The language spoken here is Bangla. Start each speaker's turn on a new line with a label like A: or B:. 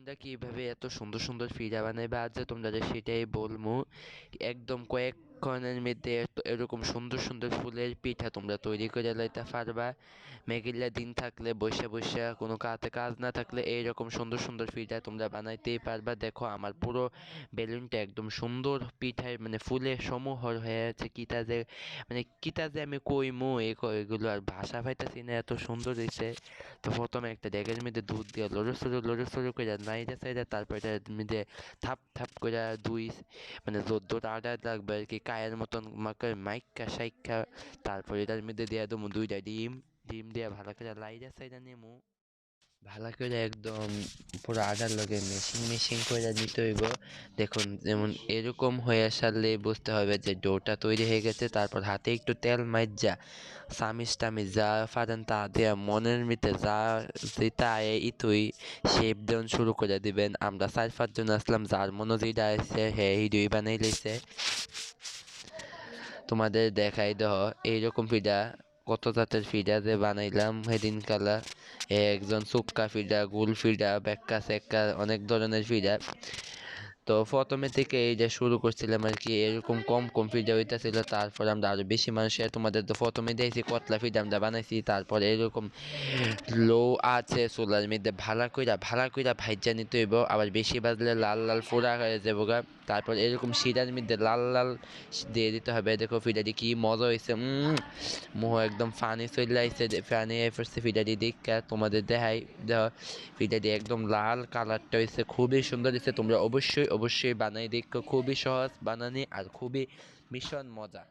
A: তোমরা কিভাবে এত সুন্দর সুন্দর পিঠা বানাইবা আজ তোমরা সেটাই বলমু। একদম কয়েকক্ষণের মধ্যে এরকম সুন্দর সুন্দর ফুলের পিঠা তোমরা তৈরি করে লইতে পারবা। মেঘিলা দিন থাকলে বসে বসে কোনো কাতে কাজ না থাকলে এইরকম সুন্দর সুন্দর পিঠা তোমরা বানাইতেই পারবা। দেখো আমার পুরো বেলুনটা একদম সুন্দর পিঠায় মানে ফুলে সমূহ হয়ে আছে। কিতা যে মানে কিতা যে আমি কইমু এগুলো আর ভাষা পাইতাছি না, এত সুন্দর হয়েছে। তো প্রথমে একটা ডেগের মধ্যে দুধ দিয়ে লড়ু সড়ু করে নাইড়া চাইড়া তারপর এটার মধ্যে থাপ থাপ করে দুই মানে যদ্দুর আটা লাগবে আর কি কায়ের মতন মাইক্কা সাইক্কা। তারপর এটার মধ্যে দিয়ে দেবো দুইটা ডিম। ডিম দিয়ে ভালো করে লাইড়া চাইড়া নেমু। ভালো করে একদম পুরো আটার লগে মেশিং মেশিং করে নিতে হইব। দেখুন যেমন এরকম হয়ে আসলে বুঝতে হবে যে ডোটা তৈরি হয়ে গেছে। তারপর হাতে একটু তেল মাইজা চামিচ টামিচ যা পারেন তা দিয়া মনের মিতে যা যেটা আয় ইতুই শেপ দেন শুরু করে দিবেন। আমরা 4-5 জন আসলাম, যার মনে যেটা আছে হে হিডুই বানাই লইছে। তোমাদের দেখাই দেহ এইরকম ফিডা কত জাতের ফিডা যে বানাইলাম সেদিন কালা। একজন সুক্কা ফিডা, গুল ফিডা, বেক্কা সেক্কা অনেক ধরনের ফিডা। তো প্রথমে থেকে এই যে শুরু করছিলাম আর কি এরকম কম কম ফিডা হইতাছিল। তারপর আমরা আরো বেশি মানুষের তোমাদের তো প্রথমে দিয়েছি কতলা ফিডা আমরা বানাইছি। তারপর এরকম লো আছে চুলার মধ্যে ভালা কইরা ভাইজা নিতে হইব। আবার বেশি বাজলে লাল লাল ফোড়া হয়ে যাবো গা। তারপর এরকম শিরার মধ্যে লাল লাল দিয়ে দিতে হবে। দেখো ফিডাটি কি মজা হয়েছে। মুহ একদম ফানি চলে আইছে, ফানি এফেছে ফিডাটি দেখা তোমাদের দেখাই দেহ। ফিডাটি একদম লাল কালারটা হয়েছে, খুবই সুন্দর হয়েছে। তোমরা অবশ্যই অবশ্যই বানাই দেখো, খুবই সহজ বানানি আর খুবই ভীষণ মজা।